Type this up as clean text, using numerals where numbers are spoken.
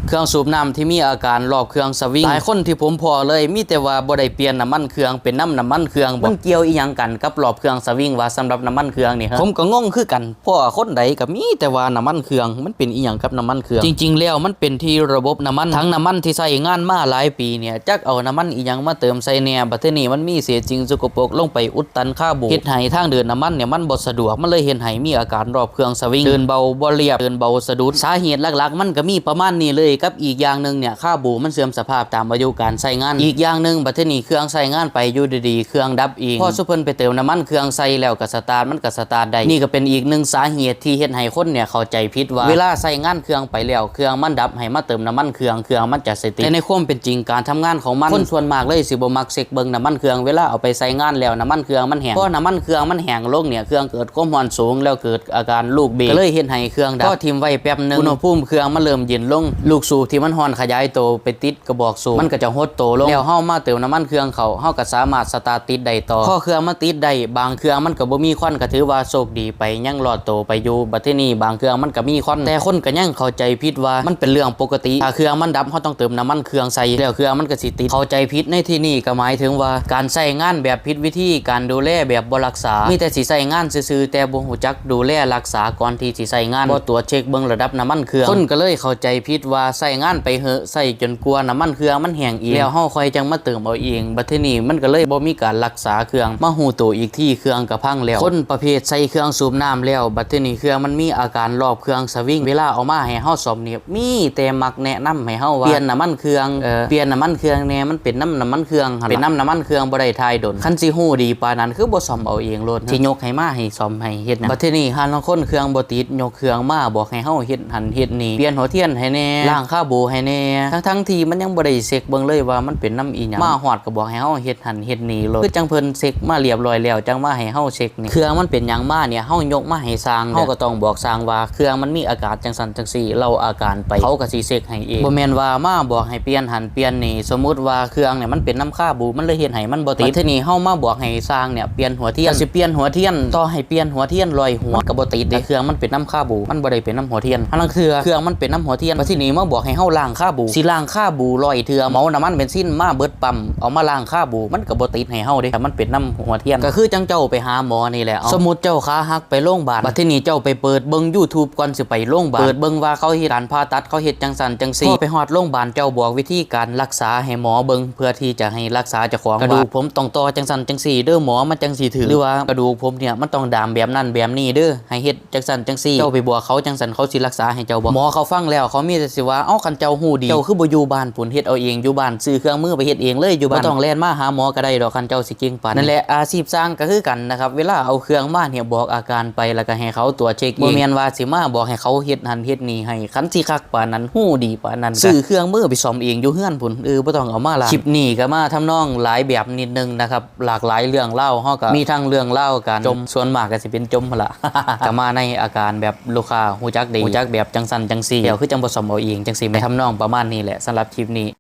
เครื่องสูบน้ำที่มีอาการรอบเครื่องสวิงหลายคนที่ผมพอเลยมีแต่ว่าบ่ได้เปลี่ยนน้ำมันเครื่องเป็นน้ำมันเครื่องมันเกี่ยวอีหยังกันกับรอบเครื่องสวิงว่าสำหรับน้ำมันเครื่องนี่ครับผมก็งงคือกันเพราะคนใดก็มีแต่ว่าน้ำมันเครื่องมันเป็นอีหยังกับน้ำมันเครื่องจริงๆแล้วมันเป็นที่ระบบน้ำมันทั้งน้ำมันที่ใช้งานมาหลายปีเนี่ยจักเอาน้ำมันอีหยังมาเติมใส่แหน่บัดนี้มันมีเศษสิ่งสกปรกลงไปอุดตันคาบูเฮ็ดให้ทางเดินน้ำมันเนี่ยมันบ่สะดวกมันเลยเฮ็ดให้มีอาการรอบเครื่องสวิงเดินเบาบ่เรียบเดินเบาสะดุดสาเหตุหลักๆมันก็มีประมาณนี้เลยกับอีกอย่างนึงเนี่ยคาบูมันเสื่อมสภาพตามอายุการใช้งานอีกอย่างนึงบัดนี้เครื่องใช้งานไปอยู่ดีๆเครื่องดับเองพอสุเพิ่นไปเติมน้ำมันเครื่องใส่แล้วก็สตาร์ทมันก็สตาร์ทได้นี่ก็เป็นอีกหนึ่งสาเหตุที่เฮ็ดให้คนเนี่ยเข้าใจผิดว่าเวลาใช้งานเครื่องไปแล้วเครื่องมันดับให้มาเติมน้ำมันเครื่องมันจะติดแต่ในความเป็นจริงการทำงานของมันคนส่วนมากเลยสิบ่มักเช็คเบิ่งน้ำมันเครื่องเวลาเอาไปใช้งานแล้วน้ำมันเครื่องมันแห้งพอน้ำมันเครื่องมันแห้งลงเนี่ยเครื่องเกิดความร้อนสูงแล้วเกิดอาการลูกเบรกก็เลยเฮ็ดให้เครื่องดับพอทิ่มไว้แป๊บนึงอุณหภูมิเครื่องมันเริ่มเย็นลงลูกสูบที่มันร้อนขยายตัวไปติดกระบอกสูบมันก็จะหดตัวลงแล้วเฮามาเติมน้ำมันเครื่องเฮาก็สามารถสตาร์ทติดได้ต่อพอเครื่องมาติดได้บางเครื่องมันก็บ่มีควันก็ถือว่าโชคดีไปยังรอดตัวไปอยู่บัดทีนี้บางเครื่องมันก็มีควันแต่คนก็ยังเข้าใจผิดว่ามันเป็นเรื่องปกติถ้าเครื่องมันดับเฮาต้องเติมน้ำมันเครื่องใส่แล้วเครื่องมันก็สิติดเข้าใจผิดในที่นี้ก็หมายถึงว่าการใช้งานแบบผิดวิธีการดูแลแบบบ่รักษามีแต่สิใช้งานซื่อๆแต่บ่ฮู้จักดูแลรักษาก่อนที่สิใช้งานบ่ตรวจเช็คเบิ่งระดับน้ำมันเครื่องคนก็เลยเข้าใจผิดว่าใช้งานไปเหอะใช้จนกลัวน้ำมันเครื่องมันแห้งอีกแล้วเฮาค่อยจังมาเติมเอาเองบัดทีนี้มันก็เลยบ่มีการรักษาเครื่องมาฮู้ตัวอีกที่เครื่องก็พังแล้วคนประเภทใส่เครื่องสูบน้ำแล้วบัดทีนี้เครื่องมันมีอาการรอบเครื่องสวิงเวลาเอามาให้เฮาซ่อมนี่มีแต่มักแนะนำให้เฮาว่าเปลี่ยนน้ำมันเครื่องเปลี่ยนน้ำมันเครื่องแน่มันเป็นน้ำมันเครื่องเป็นน้ำมันเครื่องบ่ได้ทายดนคันสิฮู้ดีปานนั้นคือบ่ซ่อมเอาเองโลดสิยกให้มาให้ซ่อมให้เฮ็ดหยังบัดทีนี้หาลางคนเครื่องบ่ติดยกเครื่องมาบอกให้เฮาเฮ็ดหันเฮ็ดนี่เปลี่ยนหัวเทียนให้แน่ล้างคาบูให้แน่ทั้งที่มันยังบ่ได้เช็คเบิ่งเลยว่ามันเป็นน้ำอีหยังมาฮอดก็บอกให้เฮาเฮ็ดหันเฮ็ดนี่โลดคือจังเพิ่นเช็คมาเรียบร้อยแล้วจังมาให้เฮาเช็คนี่เครื่องมันเป็นหยังมาเนี่ยเฮายกมาให้สร้างเฮาก็ต้องบอกสร้างว่าเครื่องมันมีอาการจังซั่นจังซี่เราอาการไปเขาก็สิเช็คให้เองบ่แม่นว่ามาบอกให้เปลี่ยนหันเปลี่ยนนี่สมมุติว่าเครื่องเนี่ยมันเป็นน้ำคาบูมันเลยเฮ็ดให้มันบ่ติดทีนี้เฮามาบอกให้สร้างเนี่ยเปลี่ยนหัวเทียนสิเปลี่ยนหัวเทียนต่อให้เปลี่ยนหัวเทียนลอยหัวก็บ่ติดเด้เครื่องมันเป็นน้ำคาบูมันบ่ได้เป็นน้ำหัวเทียนอันนั้นคือเครื่องมันเป็นน้ำหัวเทียนทีนี้มาบอกให้เฮาล้างคาบูสิล้างคาบูลอยเทื่อเมาน้ำมันเบนซินมาเบิดปั๊มเอามาล้างคาบูมันก็บ่ติดให้เฮาเด้ถ้ามันเป็นน้ำหัวเทียนก็คือจังเจ้าไปหาหมอนี่แหละสมมุติเจ้าขาหักไปโรงพยาบาลบัดทีนี้เจ้าไปเปิดเบิ่ง YouTube ก่อนสิไปโรงพยาบาลเปิดเบิ่งว่าเขาเฮ็ดการผ่าตัดเขาเฮ็ดจังซั่นจังซี่พอไปฮอดโรงพยาบาลเจ้าบอกวิธีการรักษาให้หมอเบิ่งเพื่อที่จะให้รักษาเจ้าของกระดูกผมต้องต่อจังซั่นจังซี่เด้อหมอมันจังสิถึงหรือว่ากระดูกผมเนี่ยมันต้องดามแบบนั้นแบบนี้เด้อให้เฮ็ดจังซั่นจังซี่เจ้าไปบอกเขาจังซั่นเขาสิรักษาให้เจ้าบ่หมอเขาฟังแล้วเขามีแต่สิว่าเอ้าคันเจ้าฮู้ดีเจ้าคือบ่อยู่บ้านพุ่นเฮ็ดเอาเองอยู่บ้านซื้อเครื่องมือไปเฮ็ดเองเลยอยู่บ้านบ่ต้องแล่นมาหาหมอก็ได้ดอกคันเจ้าสิเก่งปานนั่นแหละอาชีพสร้างก็คือกันนะครับเวลาเอาเครื่องมาเนี่ยบอกอาการไปแล้วก็ให้เขาตรวจเช็คบ่แม่นว่าสิมาบอกให้เขาเฮ็ดหันเฮ็ดนี่ให้คันสิคักปานนั้นฮู้ดีปานนั้นซื้อเครื่องมือไปซ่อมเองอยู่เฮือนพุ่นบ่ต้องเอามาล่ะคลิปนี้ก็มาทำนองหลายแบบนิดนึงนะครับหลากหลายเรื่องเล่าเฮาก็มีทั้งเรื่องเล่าการจมส่วนมากก็สิเป็นจมหั่นล่ะ ก็มาในอาการแบบลูกค้าฮู้จักดีฮู้จักแบบจังซั่นจังซี่แล้วคือจังบ่ซ่อมเอาเองจังซี่แม่ทำนองประมาณนี้แหละสำหรับคลิปนี้